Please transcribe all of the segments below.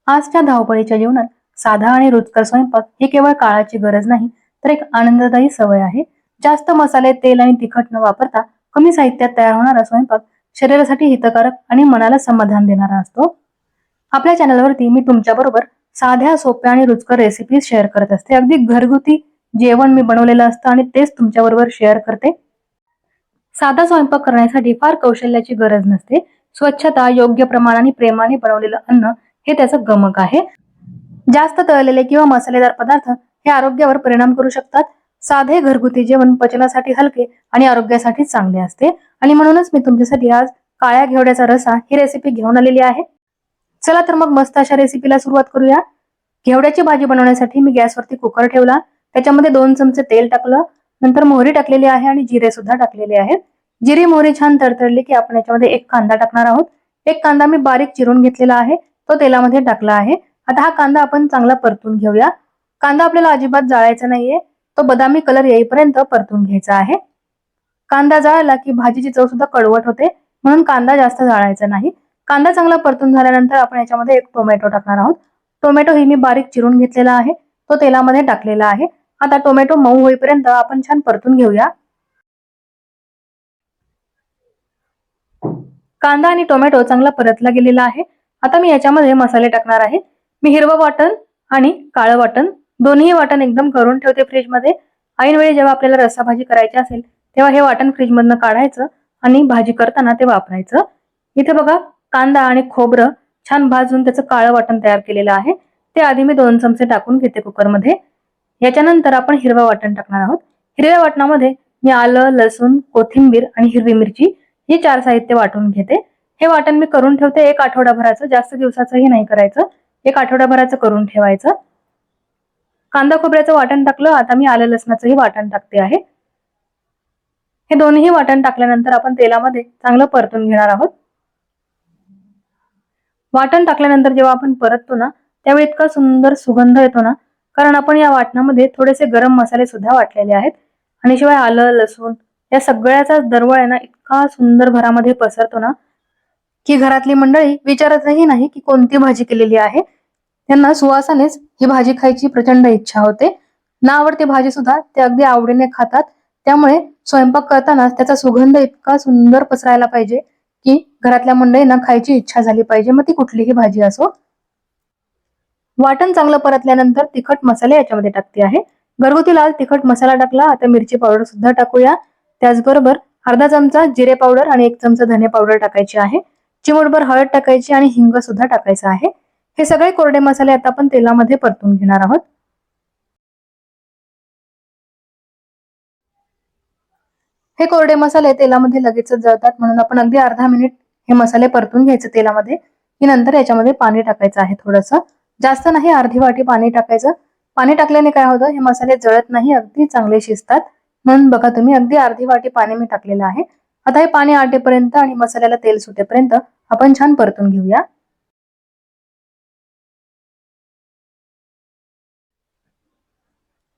आजच्या धावपळीच्या जीवनात साधा आणि रुचकर स्वयंपाक ही केवळ काळाची गरज नाही, तर एक आनंददायी सवय आहे. जास्त मसाले, तेल आणि तिखट न वापरता कमी साहित्यात तयार होणारा स्वयंपाक शरीरासाठी हितकारक आणि मनाला समाधान देणारा असतो. आपल्या चॅनलवरती मी तुमच्याबरोबर साध्या, सोप्या आणि रुचकर रेसिपीज शेअर करत असते. अगदी घरगुती जेवण मी बनवलेलं असतं आणि तेच तुमच्याबरोबर शेअर करते. साधा स्वयंपाक करण्यासाठी फार कौशल्याची गरज नसते. स्वच्छता, योग्य प्रमाण आणि प्रेमाने बनवलेलं अन्न हे त्याचं गमक आहे. जास्त तळलेले किंवा मसालेदार पदार्थ हे आरोग्यावर परिणाम करू शकतात. साधे घरगुती जेवण पचनासाठी हलके आणि आरोग्यासाठी चांगले असते. आणि म्हणूनच मी तुमच्यासाठी आज काळ्या घेवड्याचा रसा ही रेसिपी घेऊन आलेली आहे. चला तर मग मस्त अशा रेसिपीला सुरुवात करूया. घेवड्याची भाजी बनवण्यासाठी मी गॅसवरती कुकर ठेवला. त्याच्यामध्ये 2 चमचे तेल टाकलं. नंतर मोहरी टाकलेली आहे आणि जिरे सुद्धा टाकलेले आहेत. जिरी मोहरी छान तडतडली की आपण याच्यामध्ये एक कांदा टाकणार आहोत. एक कांदा मी बारीक चिरून घेतलेला आहे, तो तेलामध्ये टाकला आहे. आता हा कांदा आपण चांगला परतून घेऊया. कांदा आपल्याला अजिबात जाळायचा नाहीये, तो बदामी कलर येईपर्यंत परतून घ्यायचा आहे. कांदा जाळला की भाजीची चव सुद्धा कडवट होते, म्हणून कांदा जास्त जाळायचा नाही. कांदा चांगला परतून झाल्यानंतर आपण याच्यामध्ये एक टोमॅटो टाकणार आहोत. टोमॅटो ही मी बारीक चिरून घेतलेला आहे, तो तेलामध्ये टाकलेला आहे. आता टोमॅटो मऊ होईपर्यंत आपण छान परतून घेऊया. कांदा आणि टोमॅटो चांगला परतला गेलेला आहे. आता मी याच्यामध्ये मसाले टाकणार आहे. मी हिरवं वाटण आणि काळं वाटण दोन्ही वाटण एकदम करून ठेवते फ्रीजमध्ये. ऐन वेळी जेव्हा आपल्याला रस्सा भाजी करायची असेल तेव्हा हे वाटण फ्रीजमधनं काढायचं आणि भाजी करताना ते वापरायचं. इथे बघा, कांदा आणि खोबरं छान भाजून त्याचं काळं वाटण तयार केलेलं आहे. ते आधी मी 2 चमचे टाकून घेते कुकरमध्ये. याच्यानंतर आपण हिरवं वाटण टाकणार आहोत. हिरव्या वाटणामध्ये मी आलं, लसूण, कोथिंबीर आणि हिरवी मिरची हे 4 साहित्य वाटून घेते. हे वाटण मी करून ठेवते 1 आठवडाभराचं, जास्त दिवसाचंही नाही करायचं. 1 आठवडाभराचं करून ठेवायचं. कांदा खोबऱ्याचं वाटण टाकलं. आता मी आलं लसणाचंही वाटण टाकते आहे. हे दोन्ही वाटण टाकल्यानंतर आपण तेलामध्ये चांगलं परतून घेणार आहोत. वाटण टाकल्यानंतर जेव्हा आपण परततो ना, त्यावेळी इतका सुंदर सुगंध येतो ना, कारण आपण या वाटणामध्ये थोडेसे गरम मसाले सुद्धा वाटलेले आहेत. आणि शिवाय आलं, लसूण या सगळ्याचा दरवळ आहे ना, इतका सुंदर घरामध्ये पसरतो ना, की घरातली मंडळी विचारतही नाही की कोणती भाजी केलेली आहे. त्यांना सुवासानेच ही भाजी खायची प्रचंड इच्छा होते. ना आवडते भाजी सुद्धा ते अगदी आवडीने खातात. त्यामुळे स्वयंपाक करताना त्याचा सुगंध इतका सुंदर पसरायला पाहिजे की घरातल्या मंडळींना खायची इच्छा झाली पाहिजे, मग ती कुठलीही भाजी असो. वाटण चांगलं परतल्यानंतर तिखट मसाले याच्यामध्ये टाकते आहे. घरगुती लाल तिखट मसाला टाकला. आता मिरची पावडर सुद्धा टाकूया. त्याचबरोबर अर्धा चमचा जिरे पावडर आणि 1 चमचा धने पावडर टाकायची आहे. चिमूटभर हळद टाकायची आणि हिंग सुद्धा टाकायचं आहे. हे सगळे कोरडे मसाले आता आपण तेलामध्ये परतून घेणार आहोत. हे कोरडे मसाले तेलामध्ये लगेचच जळतात, म्हणून आपण अगदी अर्धा मिनिट हे मसाले परतून घ्यायचे तेलामध्ये. की नंतर याच्यामध्ये पाणी टाकायचं आहे थोडंसं, जास्त नाही, अर्धी वाटी पाणी टाकायचं. पाणी टाकल्याने काय होतं, हे मसाले जळत नाही, अगदी चांगले शिजतात. म्हणून बघा तुम्ही, अगदी अर्धी वाटी पाणी मी टाकलेलं आहे. आता हे पाणी आटेपर्यंत आणि मसाल्याला तेल सुटेपर्यंत आपण छान परतून घेऊया.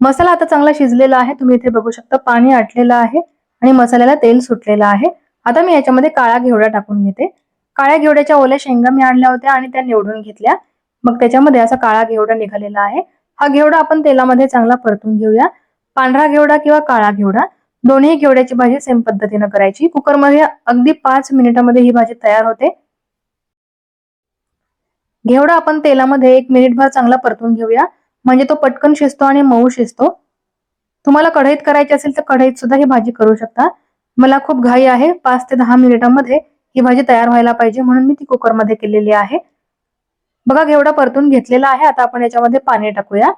मसाला आता चांगला शिजलेला आहे. तुम्ही इथे बघू शकता पाणी आटलेलं आहे आणि मसाल्याला तेल सुटलेलं आहे. आता मी याच्यामध्ये काळा घेवडा टाकून घेते. काळ्या घेवड्याच्या ओल्या शेंगा मी आणल्या होत्या आणि त्या निवडून घेतल्या. मग त्याच्यामध्ये असा काळा घेवडा निघालेला आहे. हा घेवडा आपण तेलामध्ये चांगला परतून घेऊया. पांढरा घेवडा किंवा काळा घेवडा दोन्ही घेवड्याची भाजी सेम पद्धतीनं करायची. कुकरमध्ये अगदी 5 मिनिटांमध्ये ही भाजी तयार होते. घेवडा आपण तेलामध्ये 1 मिनिटभर चांगला परतून घेऊया, म्हणजे तो पटकन शिजतो आणि मऊ शिजतो. तुम्हाला कढईत करायची असेल तर कढईत सुद्धा ही भाजी करू शकता. मला खूप घाई आहे, 5 ते 10 मिनिटांमध्ये ही भाजी तयार व्हायला पाहिजे, म्हणून मी ती कुकरमध्ये केलेली आहे. बघा, घेवडा परतून घेतलेला आहे. आता आपण याच्यामध्ये पाणी टाकूया.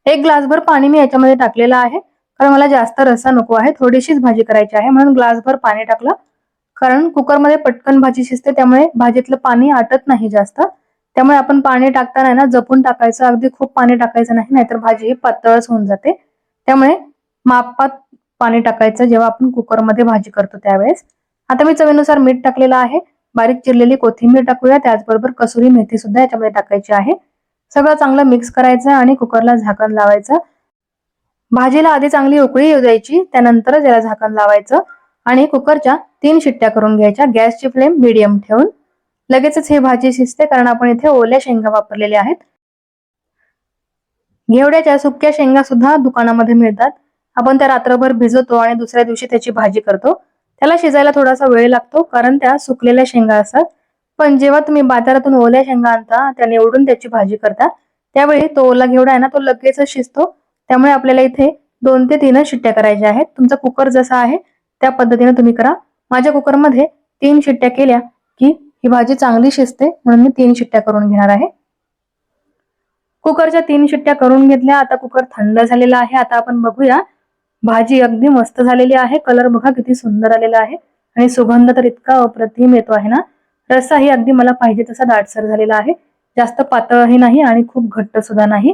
1 ग्लासभर पाणी मी याच्यामध्ये टाकलेलं आहे, कारण मला जास्त रस्सा नको आहे, थोडीशीच भाजी करायची आहे, म्हणून ग्लासभर पाणी टाकलं. कारण कुकरमध्ये पटकन भाजी शिजते, त्यामुळे भाजीतलं पाणी आटत नाही जास्त. त्यामुळे आपण पाणी टाकताना ना जपून टाकायचं, अगदी खूप पाणी टाकायचं नाही, नाहीतर भाजी ही पातळच होऊन जाते. त्यामुळे मापात पाणी टाकायचं जेव्हा आपण कुकरमध्ये भाजी करतो त्यावेळेस. आता मी चवीनुसार मीठ टाकलेलं आहे. बारीक चिरलेली कोथिंबीर टाकूया. त्याचबरोबर कसुरी मेथी सुद्धा याच्यामध्ये टाकायची आहे. सगळं चांगलं मिक्स करायचं आणि कुकरला झाकण लावायचं. भाजीला आधी चांगली उकळी येऊ द्यायची, त्यानंतरच याला झाकण लावायचं आणि कुकरच्या 3 शिट्ट्या करून घ्यायच्या. गॅसची फ्लेम मीडियम ठेवून. लगेचच ही भाजी शिजते, कारण आपण इथे ओल्या शेंगा वापरलेल्या आहेत. घेवड्याच्या सुक्या शेंगा सुद्धा दुकानामध्ये मिळतात. आपण त्या रात्रभर भिजवतो आणि दुसऱ्या दिवशी त्याची भाजी करतो. त्याला शिजायला थोडासा वेळ लागतो, कारण त्या सुकलेल्या शेंगा असतात. पण जेव्हा तुम्ही बाजारातून ओल्या शेंगा आणता, त्या निवडून त्याची भाजी करता, त्यावेळी तो ओला घेवडा आहे ना, तो लगेचच शिजतो. त्यामुळे आपल्याला इथे 2 ते 3 शिट्ट्या करायच्या आहेत. तुमचा कुकर जसा आहे त्या पद्धतीने तुम्ही करा. माझ्या कुकरमध्ये 3 शिट्ट्या केल्या की ही भाजी चांगली शिजते, म्हणून मी 3 शिट्ट्या करून घेणार आहे. कुकरच्या 3 शिट्ट्या करून घेतल्या. आता कुकर थंड झालेला आहे. आता आपण बघूया. भाजी अगदी मस्त झालेली आहे. कलर बघा किती सुंदर आलेला आहे आणि सुगंध तर इतका अप्रतिम येतो आहे ना. रस्साही अगदी मला पाहिजे तसा दाटसर झालेला आहे. जास्त पातळही नाही आणि खूप घट्ट सुद्धा नाही.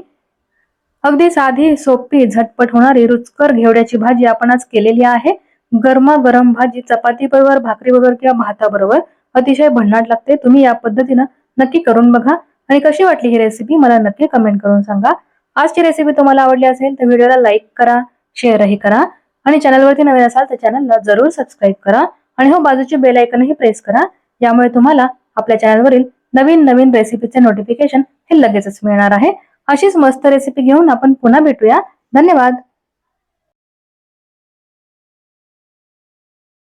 अगदी साधी, सोपी, झटपट होणारी रुचकर घेवड्याची भाजी आपण आज केलेली आहे. गरमागरम भाजी चपाती बरोबर, भाकरी बरोबर किंवा भाताबरोबर अतिशय भन्नाट लागते. तुम्ही या पद्धतीनं नक्की करून बघा आणि कशी वाटली ही रेसिपी मला नक्की कमेंट करून सांगा. आजची रेसिपी तुम्हाला आवडली असेल तर व्हिडिओला लाईक करा, शेअरही करा आणि चॅनलवरती नवीन असाल तर चॅनलला जरूर सबस्क्राईब करा आणि हो बाजूचे बेल आयकॉनही प्रेस करा. यामुळे तुम्हाला आपल्या चॅनलवरील नवीन नवीन रेसिपीचे नोटिफिकेशन हे लगेचच मिळणार आहे. अशीच मस्त रेसिपी घेऊन आपण पुन्हा भेटूया. धन्यवाद.